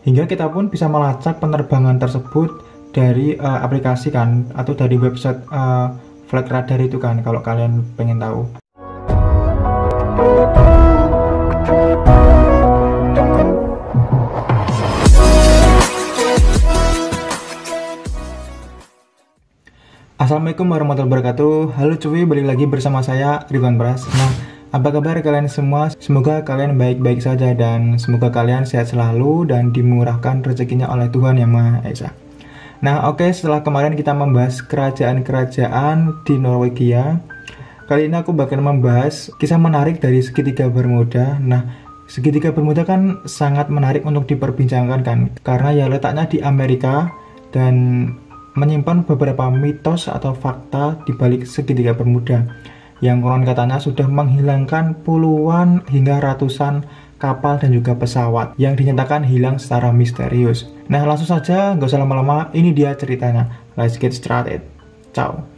Hingga kita pun bisa melacak penerbangan tersebut dari aplikasi kan, atau dari website flight radar itu kan, kalau kalian pengen tahu. Assalamualaikum warahmatullahi wabarakatuh. Halo cuy, balik lagi bersama saya Ridwan Pras. Nah, apa kabar kalian semua? Semoga kalian baik-baik saja dan semoga kalian sehat selalu dan dimurahkan rezekinya oleh Tuhan Yang Maha Esa. Nah, oke, setelah kemarin kita membahas kerajaan-kerajaan di Norwegia, kali ini aku bakal membahas kisah menarik dari segitiga Bermuda. Nah, segitiga Bermuda kan sangat menarik untuk diperbincangkan kan, karena ya letaknya di Amerika dan menyimpan beberapa mitos atau fakta di balik segitiga Bermuda yang konon katanya sudah menghilangkan puluhan hingga ratusan kapal dan juga pesawat yang dinyatakan hilang secara misterius. Nah, langsung saja, nggak usah lama-lama, ini dia ceritanya. Let's get started. Ciao.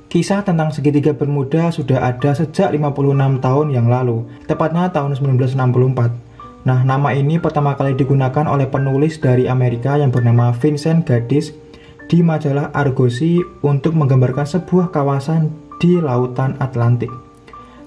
Kisah tentang segitiga Bermuda sudah ada sejak 56 tahun yang lalu, tepatnya tahun 1964. Nah, nama ini pertama kali digunakan oleh penulis dari Amerika yang bernama Vincent Gaddis di majalah Argosy untuk menggambarkan sebuah kawasan di lautan Atlantik,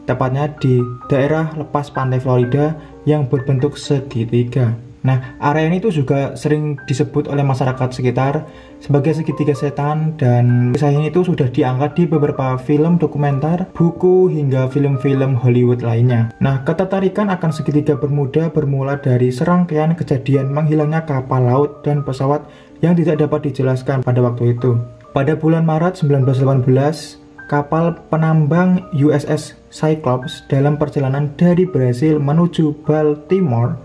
tepatnya di daerah lepas pantai Florida yang berbentuk segitiga. Nah, area ini tuh juga sering disebut oleh masyarakat sekitar sebagai segitiga setan, dan kisah ini tuh sudah diangkat di beberapa film dokumenter, buku, hingga film-film Hollywood lainnya. Nah, ketertarikan akan segitiga Bermuda bermula dari serangkaian kejadian menghilangnya kapal laut dan pesawat yang tidak dapat dijelaskan pada waktu itu. Pada bulan Maret 1918, kapal penambang USS Cyclops dalam perjalanan dari Brasil menuju Baltimore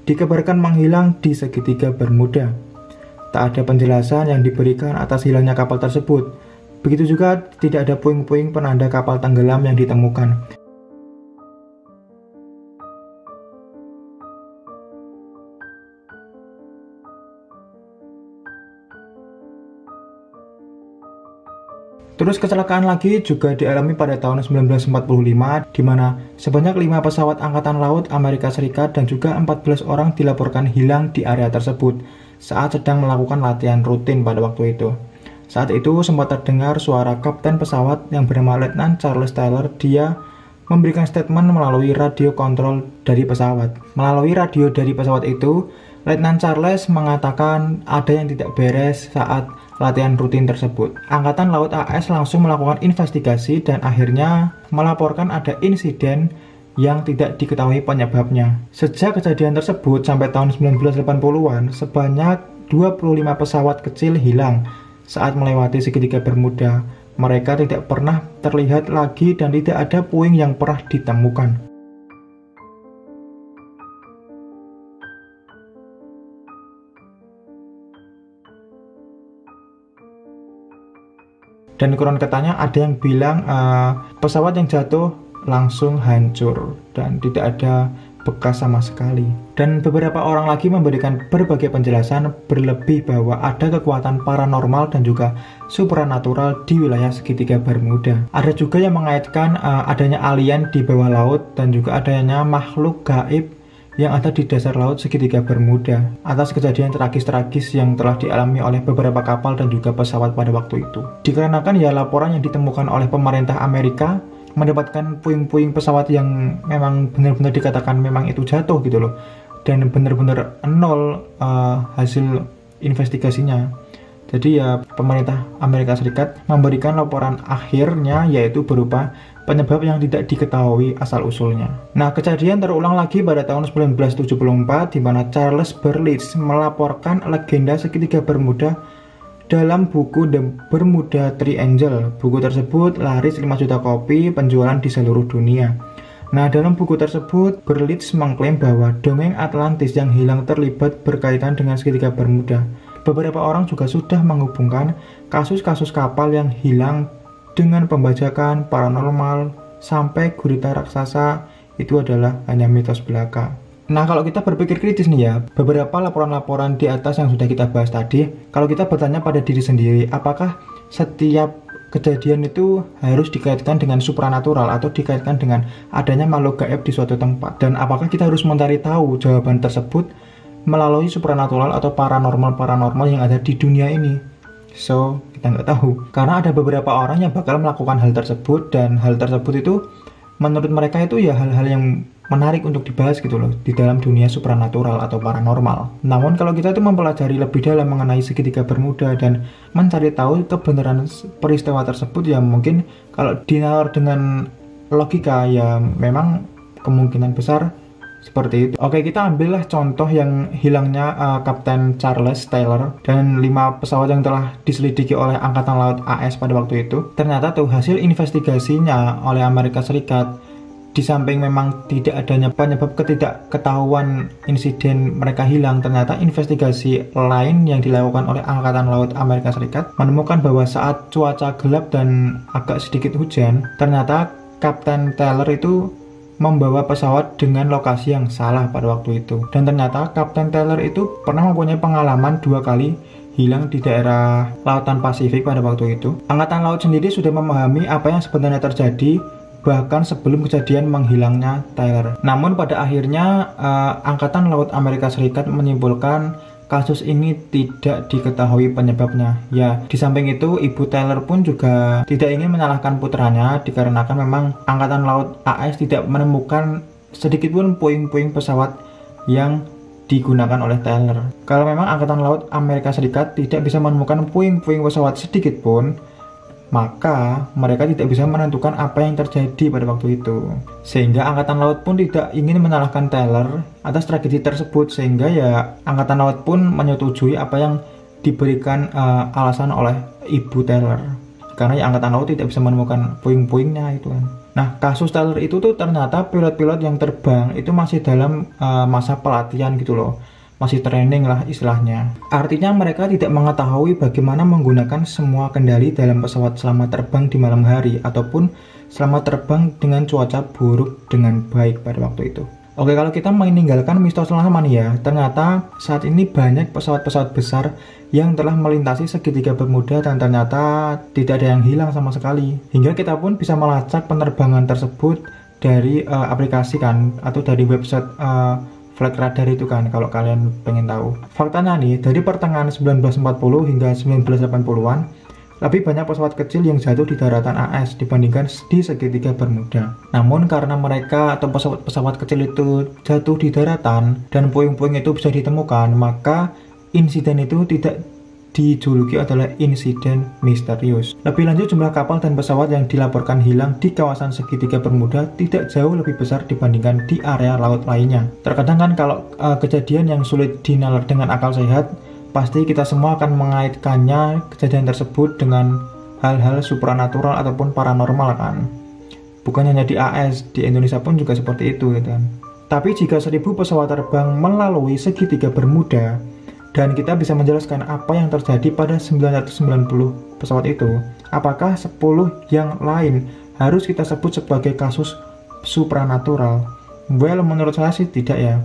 dikabarkan menghilang di segitiga Bermuda. Tak ada penjelasan yang diberikan atas hilangnya kapal tersebut. Begitu juga tidak ada puing-puing penanda kapal tenggelam yang ditemukan. Terus kecelakaan lagi juga dialami pada tahun 1945, di mana sebanyak 5 pesawat Angkatan Laut Amerika Serikat dan juga 14 orang dilaporkan hilang di area tersebut saat sedang melakukan latihan rutin pada waktu itu. Saat itu sempat terdengar suara kapten pesawat yang bernama Letnan Charles Taylor. Dia memberikan statement melalui radio kontrol dari pesawat. Melalui radio dari pesawat itu, Letnan Charles mengatakan ada yang tidak beres saat latihan rutin tersebut. Angkatan Laut AS langsung melakukan investigasi dan akhirnya melaporkan ada insiden yang tidak diketahui penyebabnya. Sejak kejadian tersebut sampai tahun 1980-an, sebanyak 25 pesawat kecil hilang saat melewati segitiga Bermuda. Mereka tidak pernah terlihat lagi dan tidak ada puing yang pernah ditemukan. Dan konon katanya ada yang bilang pesawat yang jatuh langsung hancur dan tidak ada bekas sama sekali. Dan beberapa orang lagi memberikan berbagai penjelasan berlebih bahwa ada kekuatan paranormal dan juga supranatural di wilayah segitiga Bermuda. Ada juga yang mengaitkan adanya alien di bawah laut dan juga adanya makhluk gaib yang ada di dasar laut segitiga Bermuda atas kejadian tragis-tragis yang telah dialami oleh beberapa kapal dan juga pesawat pada waktu itu. Dikarenakan ya laporan yang ditemukan oleh pemerintah Amerika mendapatkan puing-puing pesawat yang memang benar-benar dikatakan memang itu jatuh gitu loh, dan benar-benar nol hasil investigasinya. Jadi ya pemerintah Amerika Serikat memberikan laporan akhirnya yaitu berupa penyebab yang tidak diketahui asal-usulnya. Nah, kejadian terulang lagi pada tahun 1974 di mana Charles Berlitz melaporkan legenda segitiga Bermuda dalam buku The Bermuda Triangle. Buku tersebut laris 5 juta kopi penjualan di seluruh dunia. Nah, dalam buku tersebut, Berlitz mengklaim bahwa dongeng Atlantis yang hilang terlibat berkaitan dengan segitiga Bermuda. Beberapa orang juga sudah menghubungkan kasus-kasus kapal yang hilang dengan pembajakan, paranormal, sampai gurita raksasa itu adalah hanya mitos belaka. Nah, kalau kita berpikir kritis nih ya, beberapa laporan-laporan di atas yang sudah kita bahas tadi, kalau kita bertanya pada diri sendiri, apakah setiap kejadian itu harus dikaitkan dengan supranatural atau dikaitkan dengan adanya makhluk gaib di suatu tempat? Dan apakah kita harus mencari tahu jawaban tersebut melalui supranatural atau paranormal yang ada di dunia ini. So, kita nggak tahu. Karena ada beberapa orang yang bakal melakukan hal tersebut, dan hal tersebut itu menurut mereka itu ya hal-hal yang menarik untuk dibahas gitu loh di dalam dunia supranatural atau paranormal. Namun kalau kita tuh mempelajari lebih dalam mengenai segitiga Bermuda dan mencari tahu kebenaran peristiwa tersebut, ya mungkin kalau dinalar dengan logika ya memang kemungkinan besar seperti itu. Oke, kita ambillah contoh yang hilangnya Kapten Charles Taylor dan 5 pesawat yang telah diselidiki oleh Angkatan Laut AS pada waktu itu. Ternyata tuh hasil investigasinya oleh Amerika Serikat, di samping memang tidak adanya penyebab ketidakketahuan insiden mereka hilang, ternyata investigasi lain yang dilakukan oleh Angkatan Laut Amerika Serikat menemukan bahwa saat cuaca gelap dan agak sedikit hujan, ternyata Kapten Taylor itu membawa pesawat dengan lokasi yang salah pada waktu itu. Dan ternyata Kapten Taylor itu pernah mempunyai pengalaman 2 kali hilang di daerah Lautan Pasifik pada waktu itu. Angkatan Laut sendiri sudah memahami apa yang sebenarnya terjadi bahkan sebelum kejadian menghilangnya Taylor. Namun pada akhirnya Angkatan Laut Amerika Serikat menyimpulkan kasus ini tidak diketahui penyebabnya. Ya, di samping itu Ibu Taylor pun juga tidak ingin menyalahkan putranya dikarenakan memang Angkatan Laut AS tidak menemukan sedikitpun puing-puing pesawat yang digunakan oleh Taylor. Kalau memang Angkatan Laut Amerika Serikat tidak bisa menemukan puing-puing pesawat sedikitpun, maka mereka tidak bisa menentukan apa yang terjadi pada waktu itu. Sehingga Angkatan Laut pun tidak ingin menyalahkan Taylor atas tragedi tersebut, sehingga ya Angkatan Laut pun menyetujui apa yang diberikan alasan oleh Ibu Taylor. Karena ya Angkatan Laut tidak bisa menemukan puing-puingnya itu kan. Nah, kasus Taylor itu tuh ternyata pilot-pilot yang terbang itu masih dalam masa pelatihan gitu loh. Masih training lah istilahnya. Artinya mereka tidak mengetahui bagaimana menggunakan semua kendali dalam pesawat selama terbang di malam hari ataupun selama terbang dengan cuaca buruk dengan baik pada waktu itu. Oke, kalau kita meninggalkan mistos lama nih ya, ternyata saat ini banyak pesawat-pesawat besar yang telah melintasi segitiga Bermuda dan ternyata tidak ada yang hilang sama sekali. Hingga kita pun bisa melacak penerbangan tersebut dari aplikasi kan, atau dari website Flight Radar itu kan, kalau kalian pengen tahu. Faktanya nih, dari pertengahan 1940 hingga 1980-an, lebih banyak pesawat kecil yang jatuh di daratan AS dibandingkan di segitiga Bermuda. Namun karena mereka atau pesawat kecil itu jatuh di daratan dan puing-puing itu bisa ditemukan, maka insiden itu tidak dijuluki adalah insiden misterius. Lebih lanjut, jumlah kapal dan pesawat yang dilaporkan hilang di kawasan segitiga Bermuda tidak jauh lebih besar dibandingkan di area laut lainnya. Terkadang kan kalau kejadian yang sulit dinalar dengan akal sehat, pasti kita semua akan mengaitkannya kejadian tersebut dengan hal-hal supranatural ataupun paranormal kan. Bukan hanya di AS, di Indonesia pun juga seperti itu gitu kan. Tapi jika 1000 pesawat terbang melalui segitiga Bermuda, dan kita bisa menjelaskan apa yang terjadi pada 990 pesawat itu, apakah 10 yang lain harus kita sebut sebagai kasus supranatural? Well, menurut saya sih tidak ya.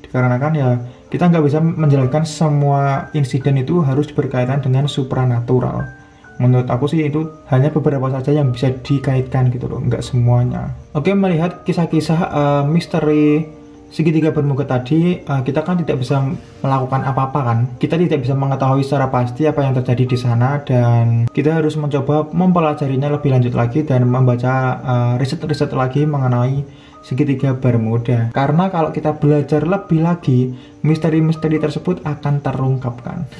Dikarenakan ya kita nggak bisa menjelaskan semua insiden itu harus berkaitan dengan supranatural. Menurut aku sih itu hanya beberapa saja yang bisa dikaitkan gitu loh, nggak semuanya. Oke, melihat kisah-kisah misteri segitiga Bermuda tadi, kita kan tidak bisa melakukan apa-apa kan. Kita tidak bisa mengetahui secara pasti apa yang terjadi di sana, dan kita harus mencoba mempelajarinya lebih lanjut lagi dan membaca riset-riset lagi mengenai segitiga Bermuda. Karena kalau kita belajar lebih lagi, misteri-misteri tersebut akan terungkapkan.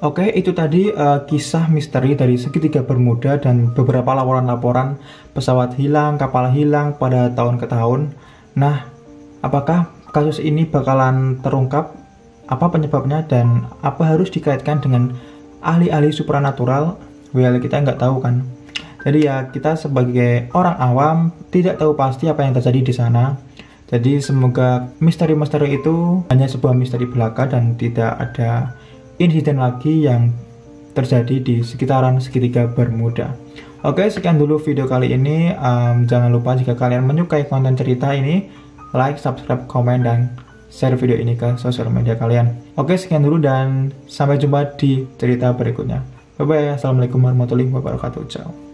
Oke, itu tadi kisah misteri dari segitiga Bermuda dan beberapa laporan-laporan pesawat hilang, kapal hilang pada tahun ke tahun. Nah, apakah kasus ini bakalan terungkap? Apa penyebabnya dan apa harus dikaitkan dengan ahli-ahli supranatural? Well, kita nggak tahu kan. Jadi ya kita sebagai orang awam tidak tahu pasti apa yang terjadi di sana. Jadi semoga misteri-misteri itu hanya sebuah misteri belaka dan tidak ada insiden lagi yang terjadi di sekitaran segitiga Bermuda. Oke, sekian dulu video kali ini. Jangan lupa jika kalian menyukai konten cerita ini, like, subscribe, komen, dan share video ini ke sosial media kalian. Oke, sekian dulu dan sampai jumpa di cerita berikutnya. Bye-bye. Assalamualaikum warahmatullahi wabarakatuh. Ciao.